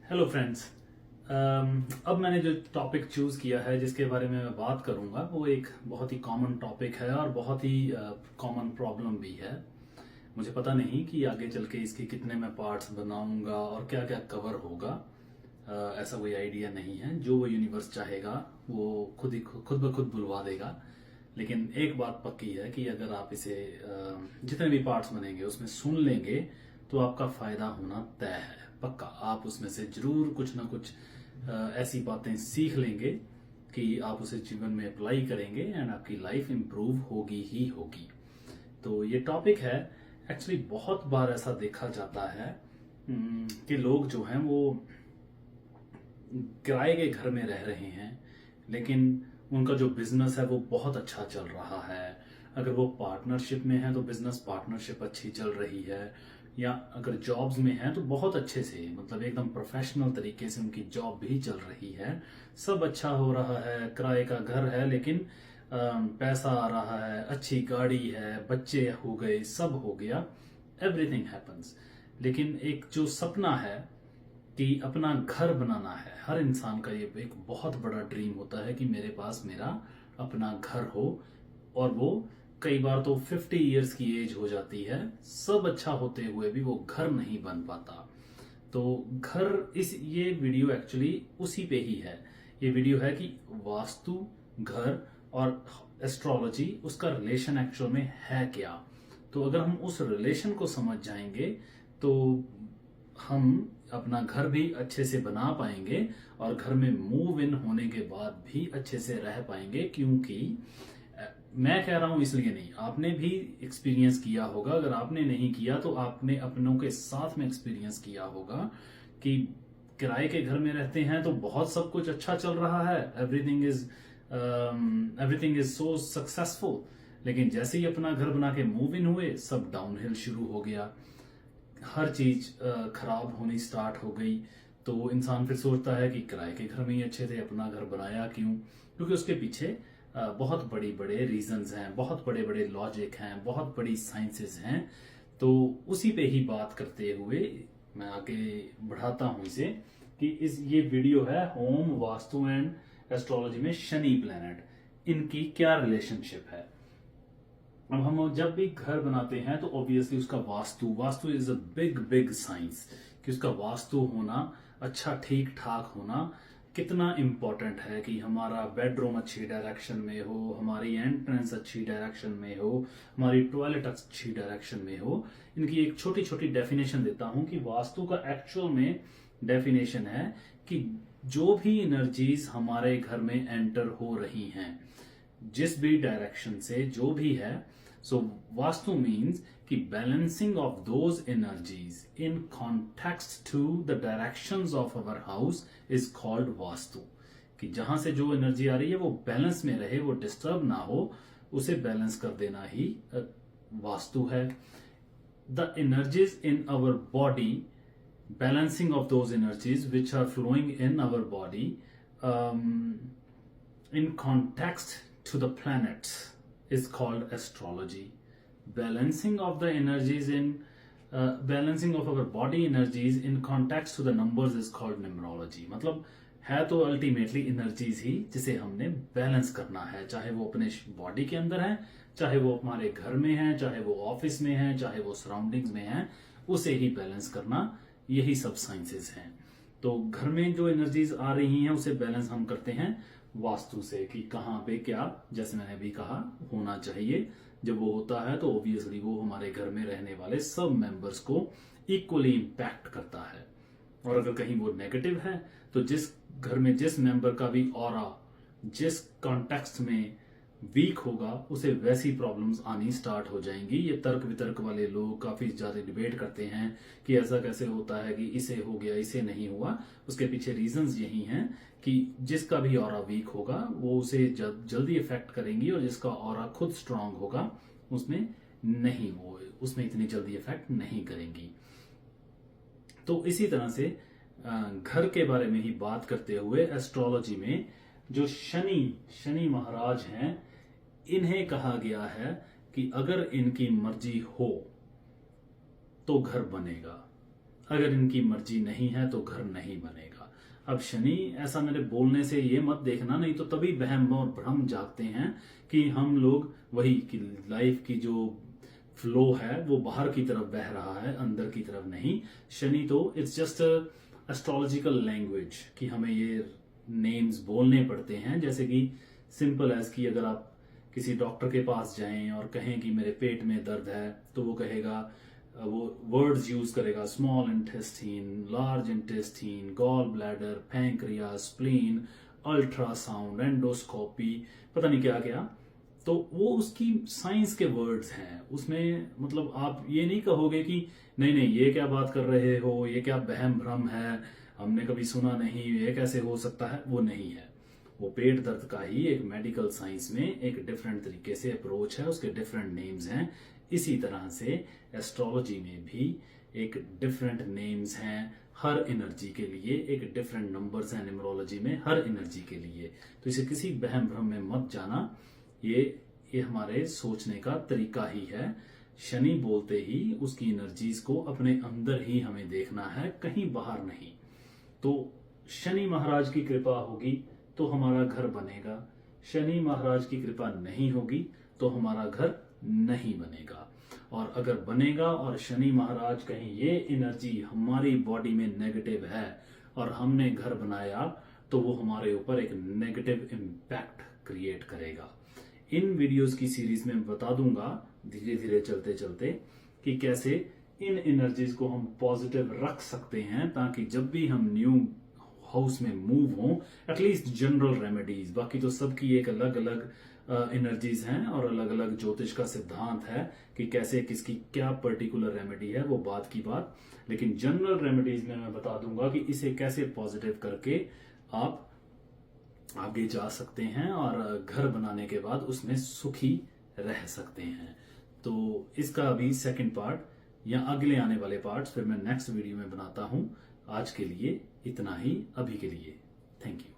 Hello friends. अब मैंने जो टॉपिक चूज किया है जिसके बारे में मैं बात करूंगा वो एक बहुत ही कॉमन टॉपिक है और बहुत ही कॉमन प्रॉब्लम भी है। मुझे पता नहीं कि आगे चल के इसके कितने मैं पार्ट्स बनाऊंगा और क्या क्या कवर होगा। ऐसा कोई आइडिया नहीं है। जो वो यूनिवर्स चाहेगा वो खुद ब खुद बुलवा देगा। लेकिन एक बात पक्की है कि अगर आप इसे जितने भी पार्ट्स बनेंगे उसमें सुन लेंगे तो आपका फायदा होना तय है, पक्का। आप उसमें से जरूर कुछ ना कुछ ऐसी बातें सीख लेंगे कि आप उसे जीवन में अप्लाई करेंगे एंड आपकी लाइफ इंप्रूव होगी ही होगी। तो ये टॉपिक है, एक्चुअली बहुत बार ऐसा देखा जाता है कि लोग जो हैं वो किराए के घर में रह रहे हैं, लेकिन उनका जो बिजनेस है वो बहुत अच्छा चल रहा है। अगर वो पार्टनरशिप में है तो बिजनेस पार्टनरशिप अच्छी चल रही है, या अगर जॉब्स में है तो बहुत अच्छे से, मतलब एकदम प्रोफेशनल तरीके से उनकी जॉब भी चल रही है। सब अच्छा हो रहा है, किराए का घर है लेकिन पैसा आ रहा है, अच्छी गाड़ी है, बच्चे हो गए, सब हो गया, एवरीथिंग हैपन्स। लेकिन एक जो सपना है कि अपना घर बनाना है, हर इंसान का ये एक बहुत बड़ा ड्रीम होता है कि मेरे पास मेरा अपना घर हो। और वो कई बार तो 50 इयर्स की एज हो जाती है, सब अच्छा होते हुए भी वो घर नहीं बन पाता। तो घर, इस ये वीडियो एक्चुअली उसी पे ही है। ये वीडियो है कि वास्तु, घर और एस्ट्रोलॉजी, उसका रिलेशन एक्चुअल में है क्या। तो अगर हम उस रिलेशन को समझ जाएंगे तो हम अपना घर भी अच्छे से बना पाएंगे और घर में मूव इन होने के बाद भी अच्छे से रह पाएंगे। क्योंकि मैं कह रहा हूं इसलिए नहीं, आपने भी एक्सपीरियंस किया होगा। अगर आपने नहीं किया तो आपने अपनों के साथ में एक्सपीरियंस किया होगा कि किराए के घर में रहते हैं तो बहुत सब कुछ अच्छा चल रहा है, एवरीथिंग इज सो सक्सेसफुल। लेकिन जैसे ही अपना घर बना के मूव इन हुए, सब डाउनहिल शुरू हो गया, हर चीज खराब होनी स्टार्ट हो गई। तो इंसान फिर सोचता है कि किराए के घर में ही अच्छे थे, अपना घर बनाया क्यों। क्योंकि उसके पीछे बहुत बड़ी बड़े रीजंस हैं, बहुत बड़े बड़े लॉजिक हैं, बहुत बड़ी साइंसेस हैं। तो उसी पे ही बात करते हुए मैं आगे बढ़ाता हूं इसे कि ये वीडियो है होम, वास्तु एंड एस्ट्रोलॉजी में शनि प्लेनेट, इनकी क्या रिलेशनशिप है। अब हम जब भी घर बनाते हैं तो ऑब्वियसली उसका vastu is a big big science, कि उसका वास्तु होना, अच्छा ठीक ठाक होना कितना इंपॉर्टेंट है। कि हमारा बेडरूम अच्छी डायरेक्शन में हो, हमारी एंट्रेंस अच्छी डायरेक्शन में हो, हमारी टॉयलेट अच्छी डायरेक्शन में हो। इनकी एक छोटी छोटी डेफिनेशन देता हूं कि वास्तु का एक्चुअल में डेफिनेशन है कि जो भी एनर्जीज हमारे घर में एंटर हो रही हैं, जिस भी डायरेक्शन से जो भी है, सो वास्तु मीन्स कि balancing of those energies in context to the directions of our house is called vastu. कि जहां से जो एनर्जी आ रही है वो बैलेंस में रहे, वो डिस्टर्ब ना हो, उसे बैलेंस कर देना ही वास्तु है। The energies in our body, balancing of those energies which are flowing in our body in context to the planets is called astrology. Balancing of the energies in balancing of our body energies in context to the numbers is called numerology. मतलब है तो ultimately energies ही जिसे हमने balance करना है, चाहे वो अपने बॉडी के अंदर है, चाहे वो हमारे घर में है, चाहे वो ऑफिस में है, चाहे वो सराउंडिंग्स में है, उसे ही बैलेंस करना, यही सब साइंसेस हैं। तो घर में जो एनर्जीज आ रही हैं उसे बैलेंस हम करते हैं वास्तु से, कि कहाँ पे क्या, जैसे मैंने भी कहा, होना चाहिए। जब वो होता है तो ऑब्वियसली वो हमारे घर में रहने वाले सब मेंबर्स को इक्वली इंपैक्ट करता है। और अगर कहीं वो नेगेटिव है तो जिस घर में जिस मेंबर का भी ऑरा जिस कॉन्टेक्स्ट में वीक होगा, उसे वैसी प्रॉब्लम्स आनी स्टार्ट हो जाएंगी। ये तर्क वितर्क वाले लोग काफी ज्यादा डिबेट करते हैं कि ऐसा कैसे होता है कि इसे हो गया, इसे नहीं हुआ। उसके पीछे रीजंस यही हैं कि जिसका भी ऑरा वीक होगा वो उसे जल्दी इफेक्ट करेंगी, और जिसका ऑरा खुद स्ट्रांग होगा उसमें नहीं, वो उसमें इतनी जल्दी इफेक्ट नहीं करेंगी। तो इसी तरह से घर के बारे में ही बात करते हुए एस्ट्रोलॉजी में जो शनि महाराज हैं, इन्हें कहा गया है कि अगर इनकी मर्जी हो तो घर बनेगा, अगर इनकी मर्जी नहीं है तो घर नहीं बनेगा। अब शनि ऐसा मेरे बोलने से ये मत देखना, नहीं तो तभी वहम और भ्रम जागते हैं कि हम लोग वही कि लाइफ की जो फ्लो है वो बाहर की तरफ बह रहा है, अंदर की तरफ नहीं। शनि तो इट्स जस्ट एस्ट्रोलॉजिकल लैंग्वेज कि हमें ये नेम्स बोलने पड़ते हैं। जैसे कि सिंपल एज कि अगर आप किसी डॉक्टर के पास जाएं और कहें कि मेरे पेट में दर्द है, तो वो कहेगा, वो वर्ड्स यूज करेगा, small intestine, large intestine, gall bladder, pancreas, spleen, ultrasound, endoscopy, पता नहीं क्या क्या। तो वो उसकी साइंस के वर्ड्स हैं। उसमें मतलब आप ये नहीं कहोगे कि नहीं नहीं ये क्या बात कर रहे हो, ये क्या बहम भ्रम है, हमने कभी सुना नहीं, ये कैसे हो सकता है। वो नहीं है। वो पेट दर्द का ही एक मेडिकल साइंस में एक डिफरेंट तरीके से अप्रोच है, उसके डिफरेंट नेम्स हैं। इसी तरह से एस्ट्रोलॉजी में भी एक डिफरेंट नेम्स हैं हर एनर्जी के लिए, एक डिफरेंट नंबर्स हैं न्यूमरोलॉजी में हर एनर्जी के लिए। तो इसे किसी बहम भ्रम में मत जाना। ये हमारे सोचने का तरीका ही है। शनि बोलते ही उसकी एनर्जीज को अपने अंदर ही हमें देखना है, कहीं बाहर नहीं। तो शनि महाराज की कृपा होगी तो हमारा घर बनेगा, शनि महाराज की कृपा नहीं होगी तो हमारा घर नहीं बनेगा। और अगर बनेगा और शनि महाराज कहीं ये एनर्जी हमारी बॉडी में नेगेटिव है और हमने घर बनाया, तो वो हमारे ऊपर एक नेगेटिव इम्पैक्ट क्रिएट करेगा। इन वीडियोस की सीरीज में बता दूंगा धीरे धीरे चलते चलते कि कैसे इन एनर्जीज को हम पॉजिटिव रख सकते हैं, ताकि जब भी हम न्यू हाउस में मूव हों, एटलीस्ट जनरल रेमेडीज। बाकी तो सबकी एक अलग अलग एनर्जीज हैं और अलग अलग ज्योतिष का सिद्धांत है कि कैसे किसकी क्या पर्टिकुलर रेमेडी है, वो बात की बात। लेकिन जनरल रेमेडीज में मैं बता दूंगा कि इसे कैसे पॉजिटिव करके आप आगे जा सकते हैं और घर बनाने के बाद उसमें सुखी रह सकते हैं। तो इसका अभी सेकंड पार्ट या अगले आने वाले पार्ट्स फिर मैं नेक्स्ट वीडियो में बनाता हूं। आज के लिए इतना ही, अभी के लिए थैंक यू।